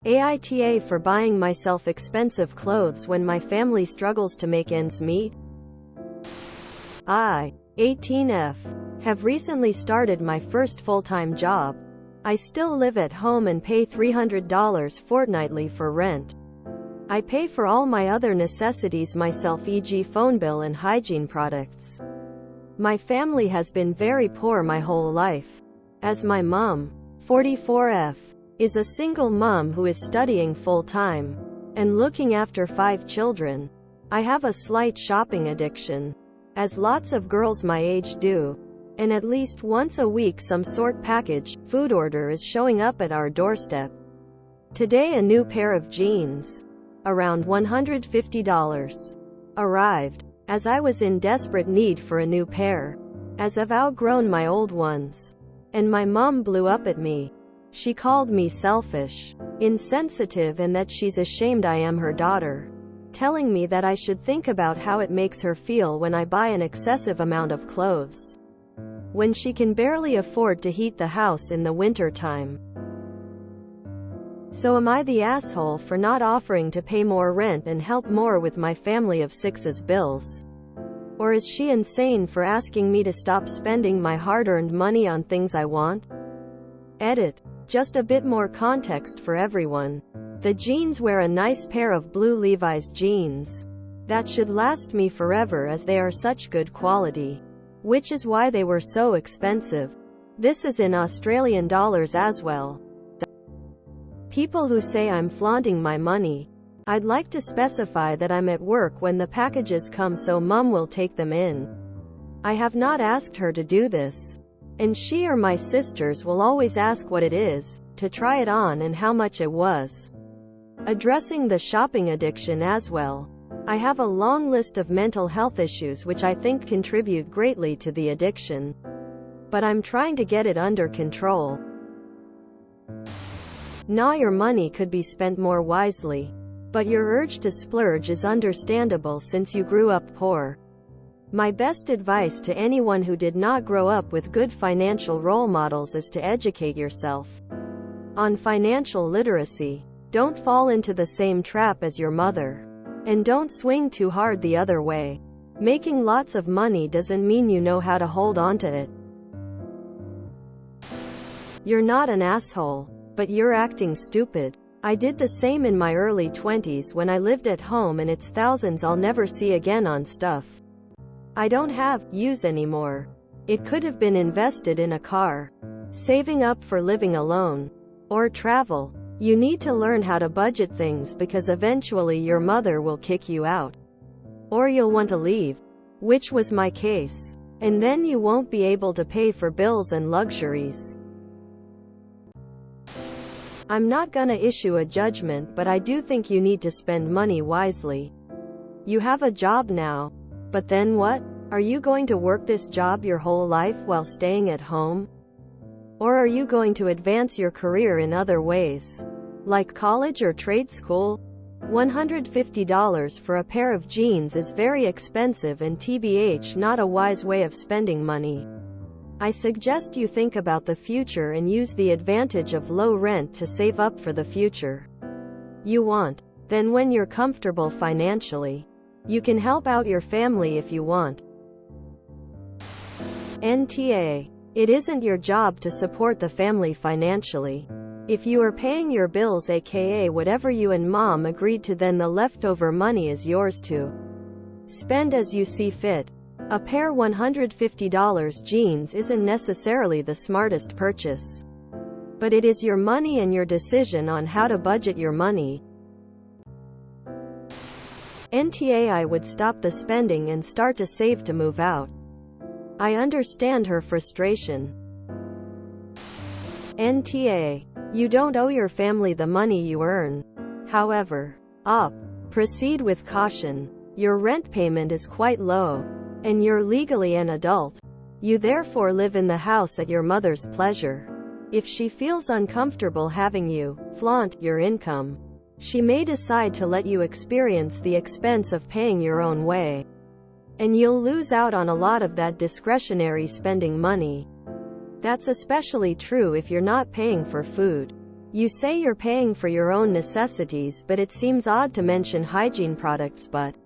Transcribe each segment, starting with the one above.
AITA for buying myself expensive clothes when my family struggles to make ends meet. I, 18F, have recently started my first full-time job. I still live at home and pay $300 fortnightly for rent. I pay for all my other necessities myself, e.g. phone bill and hygiene products. My family has been very poor my whole life. As my mom, 44F, is a single mom who is studying full-time and looking after 5 children, I have a slight shopping addiction, as lots of girls my age do, and at least once a week some sort package, food order is showing up at our doorstep. Today a new pair of jeans, around $150, arrived, as I was in desperate need for a new pair, as I've outgrown my old ones. And my mom blew up at me. She called me selfish, insensitive, and that she's ashamed I am her daughter, telling me that I should think about how it makes her feel when I buy an excessive amount of clothes, when she can barely afford to heat the house in the winter time. So am I the asshole for not offering to pay more rent and help more with my family of 6's bills? Or is she insane for asking me to stop spending my hard-earned money on things I want? Edit. Just a bit more context for everyone. The jeans wear a nice pair of blue Levi's jeans that should last me forever as they are such good quality, which is why they were so expensive. This is in Australian dollars as well. People who say I'm flaunting my money, I'd like to specify that I'm at work when the packages come so mum will take them in. I have not asked her to do this. And she or my sisters will always ask what it is, to try it on and how much it was. Addressing the shopping addiction as well. I have a long list of mental health issues which I think contribute greatly to the addiction. But I'm trying to get it under control. Nah, your money could be spent more wisely. But your urge to splurge is understandable since you grew up poor. My best advice to anyone who did not grow up with good financial role models is to educate yourself on financial literacy. Don't fall into the same trap as your mother. And don't swing too hard the other way. Making lots of money doesn't mean you know how to hold on to it. You're not an asshole, but you're acting stupid. I did the same in my early 20s when I lived at home, and it's thousands I'll never see again on stuff I don't use anymore. It could have been invested in a car, saving up for living alone, or travel. You need to learn how to budget things because eventually your mother will kick you out. Or you'll want to leave, which was my case. And then you won't be able to pay for bills and luxuries. I'm not gonna issue a judgment, but I do think you need to spend money wisely. You have a job now. But then what? Are you going to work this job your whole life while staying at home? Or are you going to advance your career in other ways, like college or trade school? $150 for a pair of jeans is very expensive and TBH not a wise way of spending money. I suggest you think about the future and use the advantage of low rent to save up for the future you want. Then when you're comfortable financially, you can help out your family if you want. NTA. It isn't your job to support the family financially. If you are paying your bills, aka whatever you and mom agreed to, then the leftover money is yours to spend as you see fit. A pair $150 jeans isn't necessarily the smartest purchase, but it is your money and your decision on how to budget your money. NTA. I would stop the spending and start to save to move out. I understand her frustration. NTA. You don't owe your family the money you earn. However, proceed with caution. Your rent payment is quite low, and you're legally an adult. You therefore live in the house at your mother's pleasure. If she feels uncomfortable having you flaunt your income, she may decide to let you experience the expense of paying your own way. And you'll lose out on a lot of that discretionary spending money. That's especially true if you're not paying for food. You say you're paying for your own necessities, but it seems odd to mention hygiene products but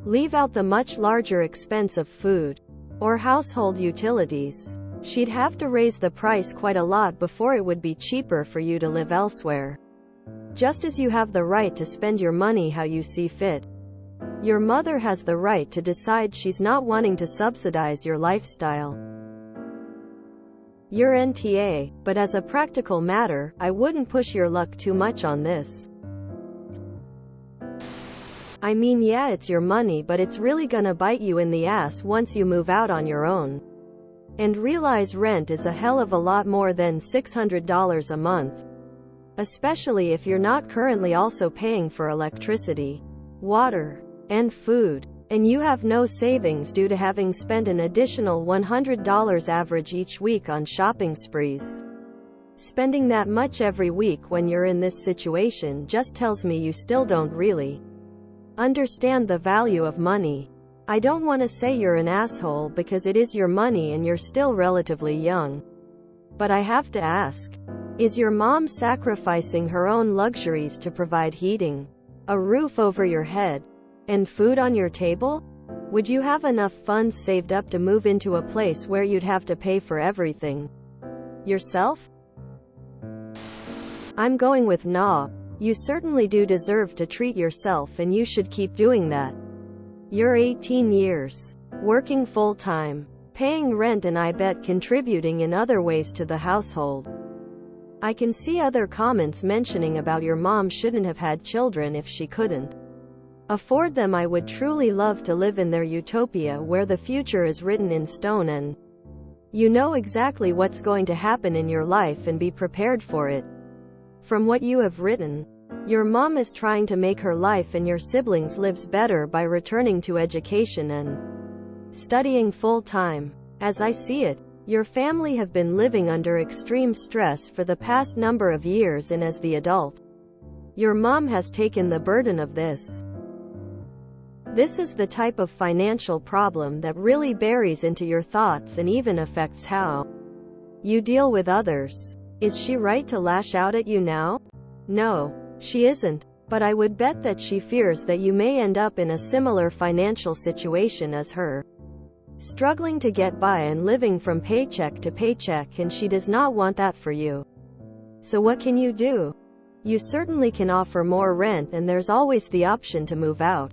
leave out the much larger expense of food or household utilities. She'd have to raise the price quite a lot before it would be cheaper for you to live elsewhere. Just as you have the right to spend your money how you see fit, your mother has the right to decide she's not wanting to subsidize your lifestyle. You're NTA, but as a practical matter, I wouldn't push your luck too much on this. I mean, yeah, it's your money, but it's really gonna bite you in the ass once you move out on your own. And realize rent is a hell of a lot more than $600 a month. Especially if you're not currently also paying for electricity, water, and food. And you have no savings due to having spent an additional $100 average each week on shopping sprees. Spending that much every week when you're in this situation just tells me you still don't really understand the value of money. I don't want to say you're an asshole because it is your money and you're still relatively young. But I have to ask, is your mom sacrificing her own luxuries to provide heating, a roof over your head, and food on your table? Would you have enough funds saved up to move into a place where you'd have to pay for everything yourself? I'm going with nah. You certainly do deserve to treat yourself, and you should keep doing that. You're 18 years, working full-time, paying rent, and I bet contributing in other ways to the household. I can see other comments mentioning about your mom shouldn't have had children if she couldn't afford them. I would truly love to live in their utopia where the future is written in stone and you know exactly what's going to happen in your life and be prepared for it. From what you have written, your mom is trying to make her life and your siblings' lives better by returning to education and studying full-time. As I see it, your family have been living under extreme stress for the past number of years, and as the adult, your mom has taken the burden of this. This is the type of financial problem that really buries into your thoughts and even affects how you deal with others. Is she right to lash out at you now? No, she isn't, but I would bet that she fears that you may end up in a similar financial situation as her, struggling to get by and living from paycheck to paycheck, and she does not want that for you. So what can you do? You certainly can offer more rent, and there's always the option to move out.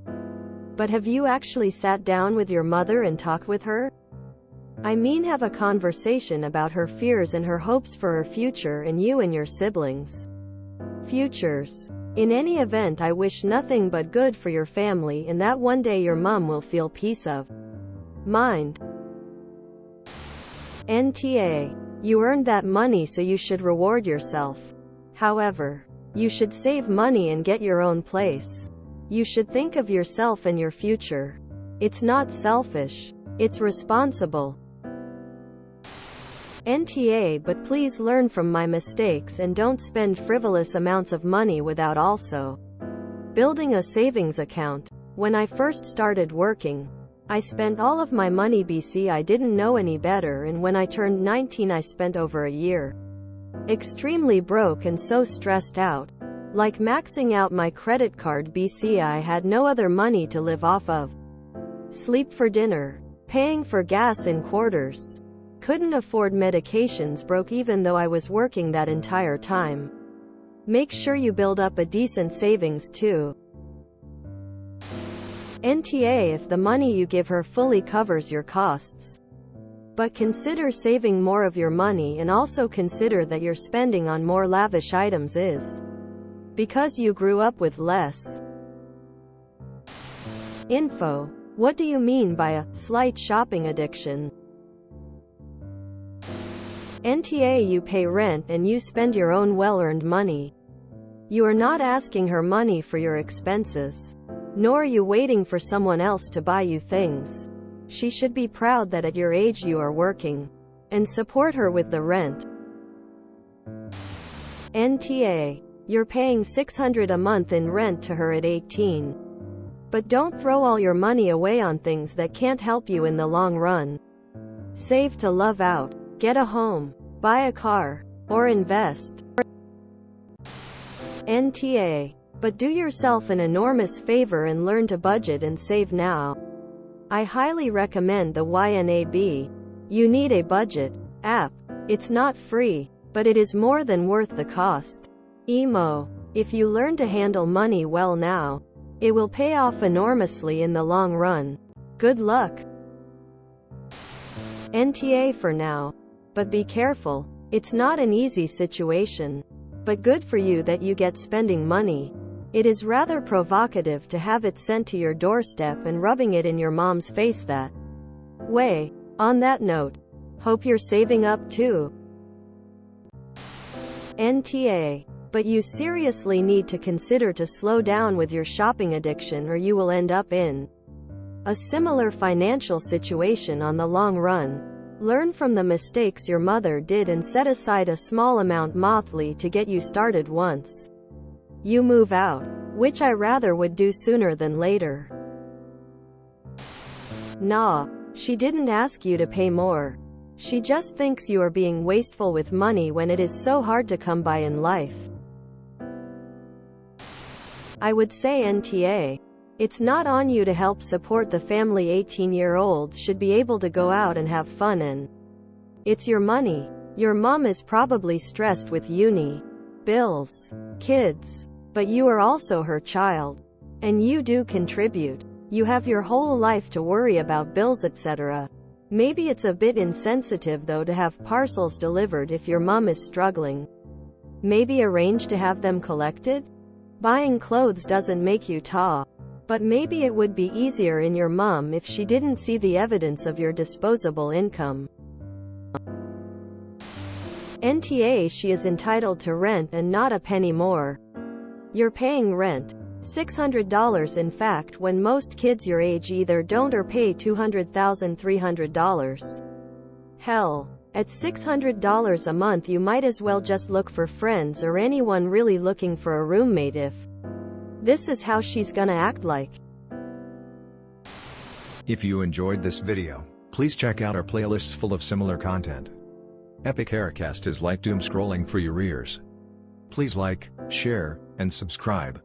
But have you actually sat down with your mother and talked with her? I mean, have a conversation about her fears and her hopes for her future and you and your siblings' futures. In any event, I wish nothing but good for your family and that one day your mom will feel peace of mind. NTA. You earned that money, so you should reward yourself. However, you should save money and get your own place. You should think of yourself and your future. It's not selfish. It's responsible. NTA. But please learn from my mistakes and don't spend frivolous amounts of money without also building a savings account. When I first started working, I spent all of my money BC. I didn't know any better, and when I turned 19 I spent over a year extremely broke and so stressed out, like maxing out my credit card BC. I had no other money to live off of. Sleep for dinner, paying for gas in quarters. Couldn't afford medications, broke even though I was working that entire time. Make sure you build up a decent savings too. NTA. If the money you give her fully covers your costs. But consider saving more of your money, and also consider that your spending on more lavish items is because you grew up with less. Info. What do you mean by a slight shopping addiction? NTA. You pay rent and you spend your own well-earned money. You are not asking her money for your expenses, nor are you waiting for someone else to buy you things. She should be proud that at your age you are working, and support her with the rent. NTA. You're paying $600 a month in rent to her at 18. But don't throw all your money away on things that can't help you in the long run. Save to love out, get a home, buy a car, or invest. NTA. But do yourself an enormous favor and learn to budget and save now. I highly recommend the YNAB. You Need a Budget app. It's not free, but it is more than worth the cost. Emo. If you learn to handle money well now, it will pay off enormously in the long run. Good luck. NTA for now. But be careful. It's not an easy situation. But good for you that you get spending money. It is rather provocative to have it sent to your doorstep and rubbing it in your mom's face that way. On that note, hope you're saving up too. NTA. But you seriously need to consider to slow down with your shopping addiction or you will end up in a similar financial situation on the long run. Learn from the mistakes your mother did and set aside a small amount monthly to get you started once you move out, which I rather would do sooner than later. Nah, she didn't ask you to pay more. She just thinks you are being wasteful with money when it is so hard to come by in life. I would say NTA. It's not on you to help support the family. 18-year-olds should be able to go out and have fun, and it's your money. Your mom is probably stressed with uni, bills, kids, but you are also her child. And you do contribute. You have your whole life to worry about bills, etc. Maybe it's a bit insensitive though to have parcels delivered if your mom is struggling. Maybe arrange to have them collected? Buying clothes doesn't make you tall. But maybe it would be easier in your mom if she didn't see the evidence of your disposable income. NTA. She is entitled to rent and not a penny more. You're paying rent. $600 in fact when most kids your age either don't or pay $200,300. Hell, at $600 a month you might as well just look for friends or anyone really looking for a roommate if this is how she's gonna act like. If you enjoyed this video, please check out our playlists full of similar content. Epic Haircast is like doom scrolling for your ears. Please like, share, and subscribe.